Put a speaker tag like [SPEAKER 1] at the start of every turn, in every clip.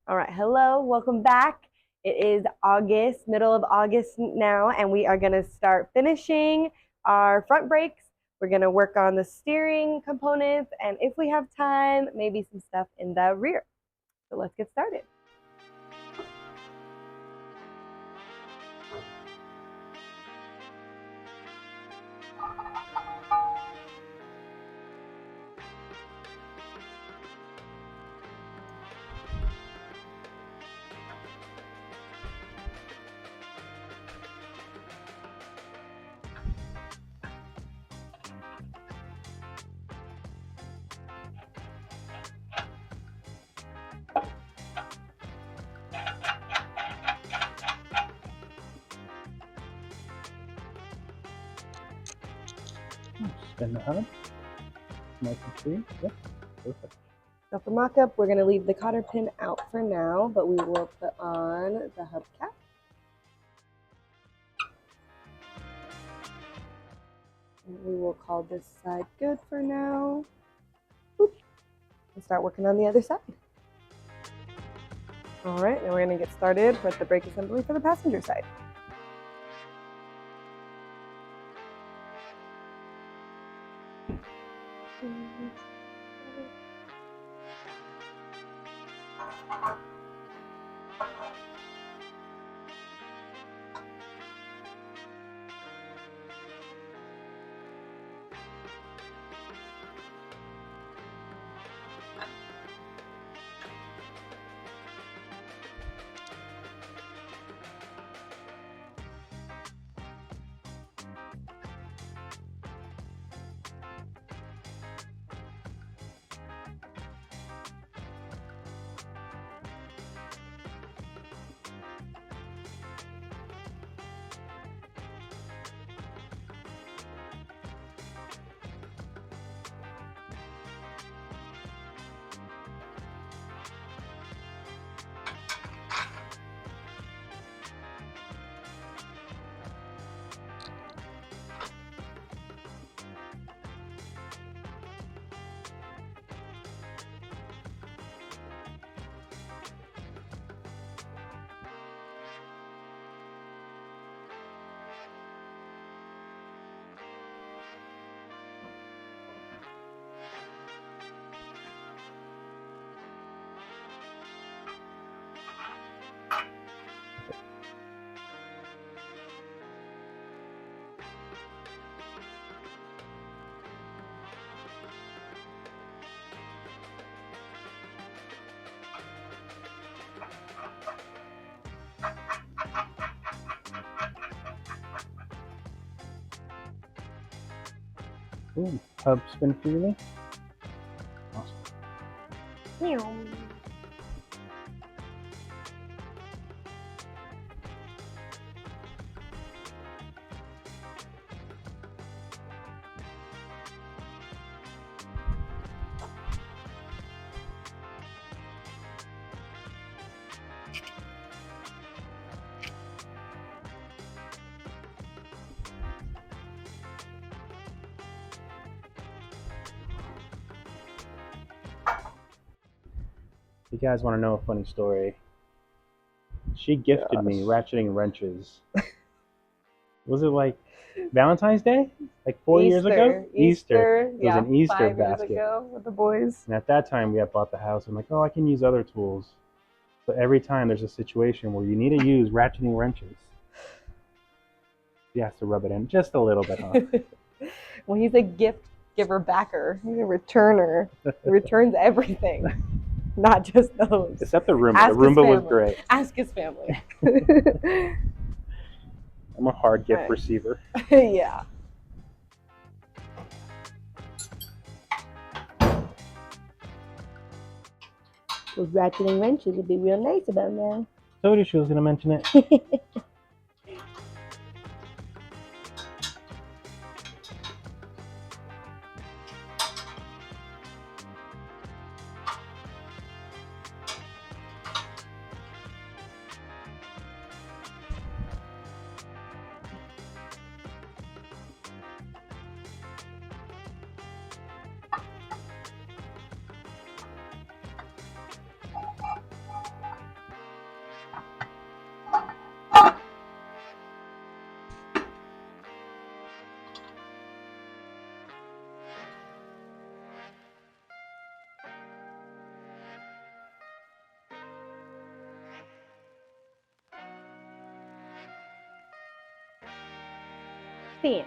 [SPEAKER 1] All right, hello, welcome back. It is August, middle of August now, and we are going to start finishing our front brakes. We're going to work on the steering components, and if we have time, maybe some stuff in the rear. So let's get started.
[SPEAKER 2] Spin the hub. Nice and free. Yep. Perfect.
[SPEAKER 1] So for mock-up, we're going to leave the cotter pin out for now, but we will put on the hubcap. And we will call this side good for now. Boop. And start working on the other side. All right, now we're going to get started with the brake assembly for the passenger side.
[SPEAKER 2] Ooh, hub spin freely. Awesome.
[SPEAKER 1] Meow.
[SPEAKER 2] You guys want to know a funny story? She gifted me ratcheting wrenches. Was it like Valentine's Day? Like 4 years ago?
[SPEAKER 1] Easter,
[SPEAKER 2] It was an Easter
[SPEAKER 1] 5 years
[SPEAKER 2] basket.
[SPEAKER 1] ago with the boys.
[SPEAKER 2] And at that time, we had bought the house. I'm like, oh, I can use other tools. So every time there's a situation where you need to use ratcheting wrenches, you have to rub it in just a little bit, huh?
[SPEAKER 1] Well, he's a gift giver backer. He's a returner. He returns everything, not just those.
[SPEAKER 2] Except the Roomba.
[SPEAKER 1] Ask
[SPEAKER 2] The
[SPEAKER 1] his
[SPEAKER 2] Roomba was
[SPEAKER 1] family.
[SPEAKER 2] great.
[SPEAKER 1] Ask his family.
[SPEAKER 2] I'm a hard gift
[SPEAKER 1] Right.
[SPEAKER 2] receiver.
[SPEAKER 1] Yeah. Those ratcheting wrenches would be real nice about now.
[SPEAKER 2] Told you she was going to mention it.
[SPEAKER 1] fan.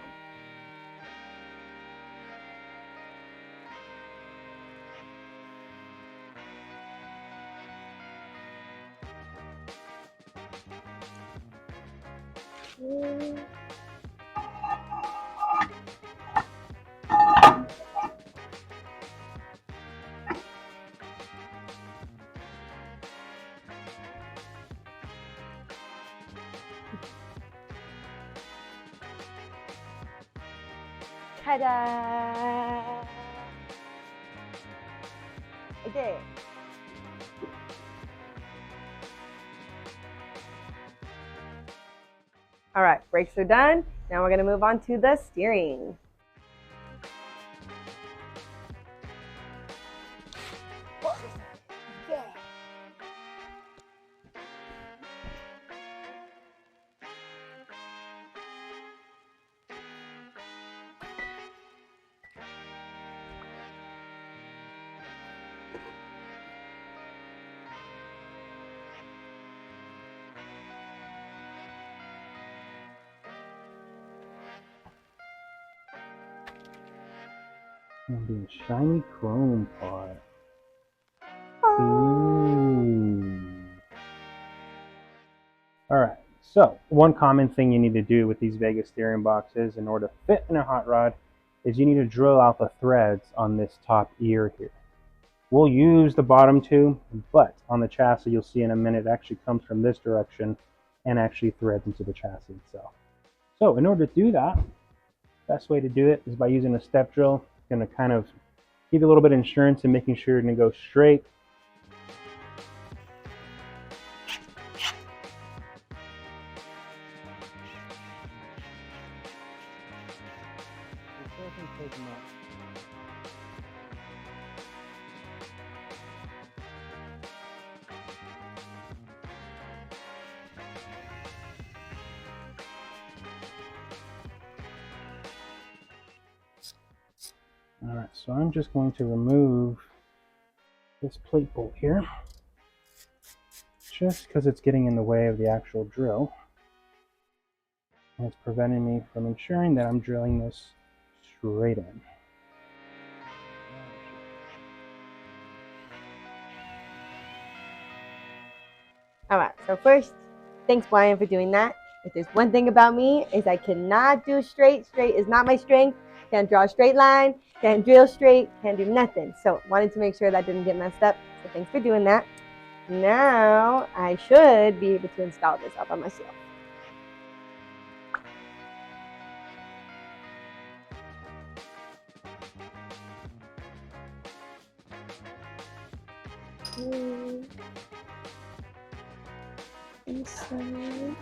[SPEAKER 1] Ta-da! I did it. All right, brakes are done. Now we're gonna move on to the steering. Yeah.
[SPEAKER 2] It'll be a shiny chrome part.
[SPEAKER 1] Oh.
[SPEAKER 2] Ooh. Alright, so one common thing you need to do with these Vegas steering boxes in order to fit in a hot rod is you need to drill out the threads on this top ear here. We'll use the bottom two, but on the chassis you'll see in a minute it actually comes from this direction and actually threads into the chassis itself. So in order to do that, best way to do it is by using a step drill. It's going to kind of give you a little bit of insurance and making sure you're going to go straight. Alright, so I'm just going to remove this plate bolt here, just because it's getting in the way of the actual drill. And it's preventing me from ensuring that I'm drilling this straight in.
[SPEAKER 1] All right, so first, thanks Brian for doing that. If there's one thing about me is I cannot do straight. Straight is not my strength. Can't draw a straight line, can't drill straight, can't do nothing. So wanted to make sure that didn't get messed up. So thanks for doing that. Now I should be able to install this all by myself. Inside.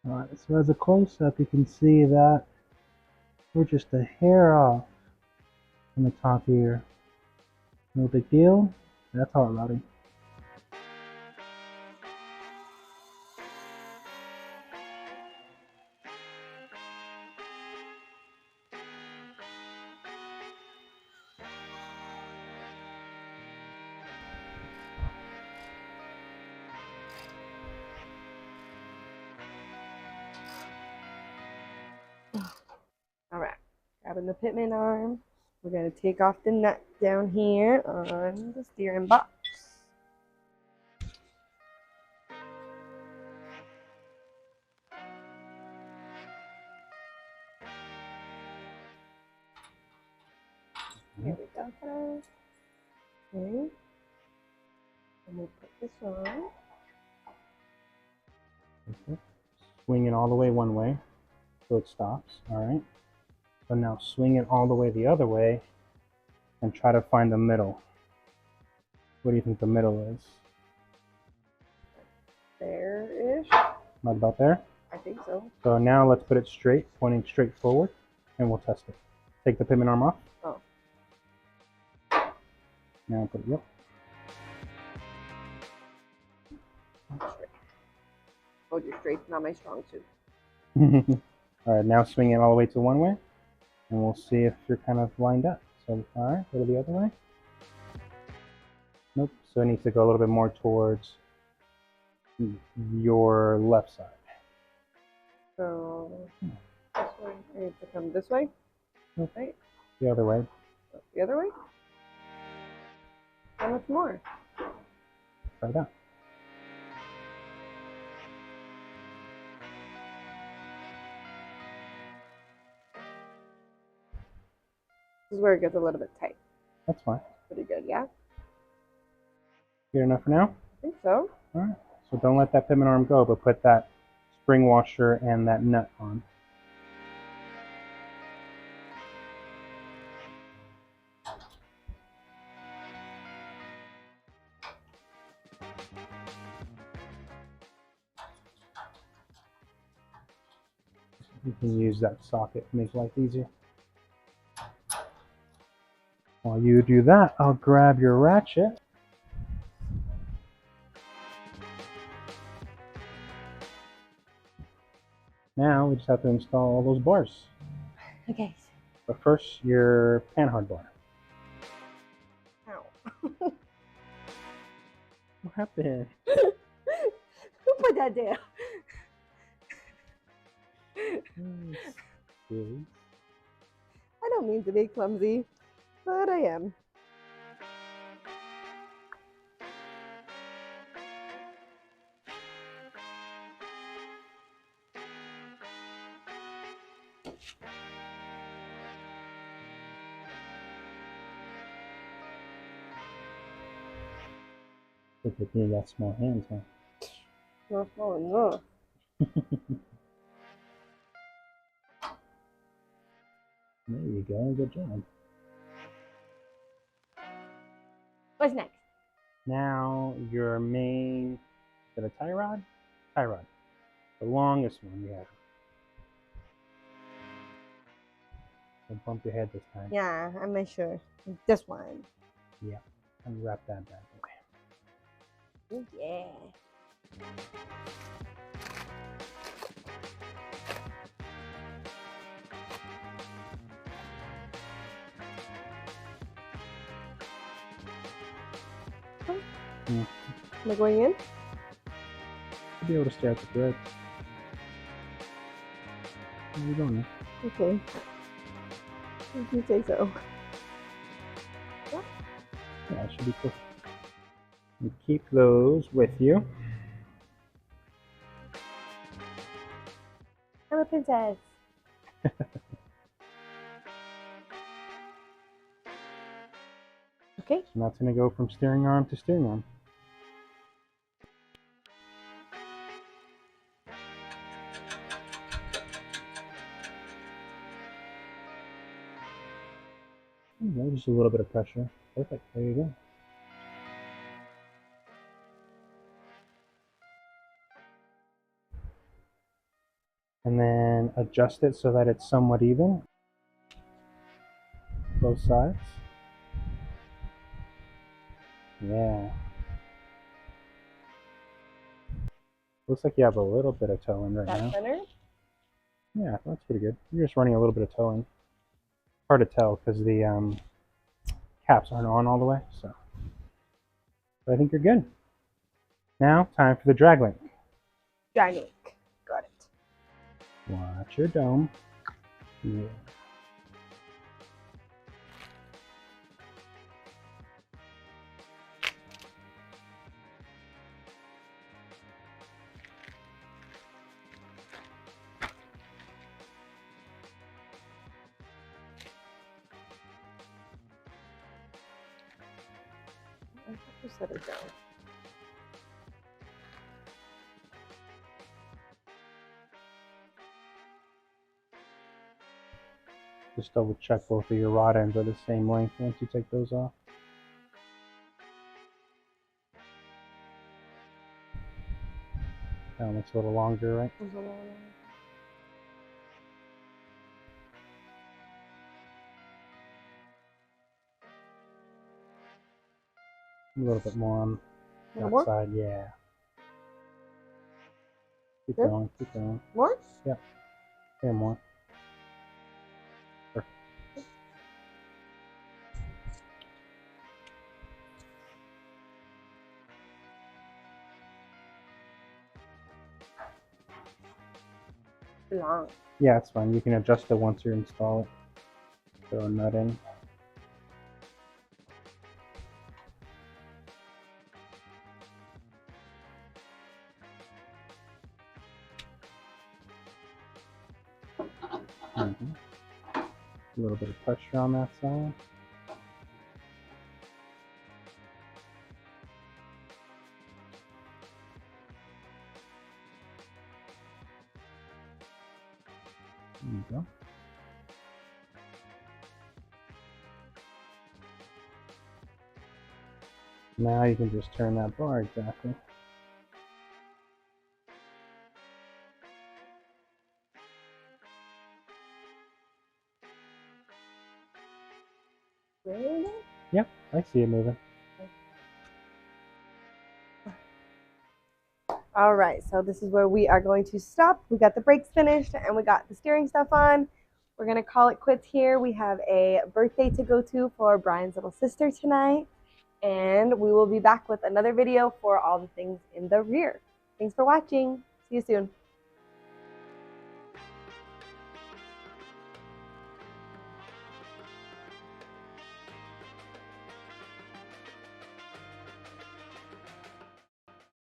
[SPEAKER 2] Alright, so as a close-up you can see that we're just a hair off from the top ear. No big deal. That's hot rodding.
[SPEAKER 1] All right, grabbing the pitman arm. We're going to take off the nut down here on the steering box. There we go, guys. Okay. And we'll put this on.
[SPEAKER 2] Okay. Swing it all the way one way so it stops. Alright. So now swing it all the way the other way and try to find the middle. What do you think the middle is?
[SPEAKER 1] There-ish.
[SPEAKER 2] Not about there?
[SPEAKER 1] I think so.
[SPEAKER 2] So now let's put it straight, pointing straight forward, and we'll test it. Take the pitman arm off.
[SPEAKER 1] Oh.
[SPEAKER 2] Now put it up.
[SPEAKER 1] told you, straight's not my strong suit.
[SPEAKER 2] All right, now swing it all the way to one way, and we'll see if you're kind of lined up. So, all right, go to the other way. Nope, so it needs to go a little bit more towards your left side.
[SPEAKER 1] So, this way. I need to come this way?
[SPEAKER 2] Nope.
[SPEAKER 1] Right?
[SPEAKER 2] The other way.
[SPEAKER 1] The other way? How much more?
[SPEAKER 2] Try that.
[SPEAKER 1] This is where it gets a little bit tight.
[SPEAKER 2] That's fine.
[SPEAKER 1] Pretty good, yeah?
[SPEAKER 2] Good enough for now?
[SPEAKER 1] I think so.
[SPEAKER 2] All right. So don't let that pivot arm go, but put that spring washer and that nut on. You can use that socket to make life easier. While you do that, I'll grab your ratchet. Now we just have to install all those bars.
[SPEAKER 1] Okay.
[SPEAKER 2] But first, your panhard bar.
[SPEAKER 1] Ow.
[SPEAKER 2] What happened?
[SPEAKER 1] Who put that there? I don't mean to be clumsy, but I am.
[SPEAKER 2] Look at me, got small hands, huh?
[SPEAKER 1] Not small enough.
[SPEAKER 2] There you go, good job.
[SPEAKER 1] What's next?
[SPEAKER 2] Now your main, is it a tie rod? Tie rod. The longest one we have. Don't bump your head this time.
[SPEAKER 1] Yeah, I'm not sure. This one.
[SPEAKER 2] Yeah. Unwrap that bad boy.
[SPEAKER 1] Oh, yeah. Am I going in?
[SPEAKER 2] You'll be able to stare at the thread. Where are you going?
[SPEAKER 1] Okay. If you say so.
[SPEAKER 2] Yeah, it should be cool. You keep those with you.
[SPEAKER 1] I'm a princess. Okay.
[SPEAKER 2] And that's going to go from steering arm to steering arm. Just a little bit of pressure. Perfect. There you go. And then adjust it so that it's somewhat even. Both sides. Yeah. Looks like you have a little bit of toe in right now.
[SPEAKER 1] Center?
[SPEAKER 2] Yeah, that's pretty good. You're just running a little bit of toe in. Hard to tell because the caps aren't on all the way. So, but I think you're good. Now, time for the drag link.
[SPEAKER 1] Drag link. Got it.
[SPEAKER 2] Watch your dome. Yeah.
[SPEAKER 1] I have to set it down.
[SPEAKER 2] Just double check both of your rod ends are the same length once you take those off. That looks a little longer, right?
[SPEAKER 1] There's a little longer.
[SPEAKER 2] A little bit more on that
[SPEAKER 1] More?
[SPEAKER 2] side, yeah. Keep
[SPEAKER 1] Sure.
[SPEAKER 2] going, keep going.
[SPEAKER 1] More?
[SPEAKER 2] Yeah, and more. Perfect.
[SPEAKER 1] Long.
[SPEAKER 2] Yeah, it's fine. You can adjust it once you install it. Throw a nut in. A little bit of pressure on that side. There you go. Now you can just turn that bar exactly.
[SPEAKER 1] Really?
[SPEAKER 2] Yep, I see it moving.
[SPEAKER 1] All right, so this is where we are going to stop. We got the brakes finished and we got the steering stuff on. We're gonna call it quits here. We have a birthday to go to for Brian's little sister tonight, and we will be back with another video for all the things in the rear. Thanks for watching. See you soon.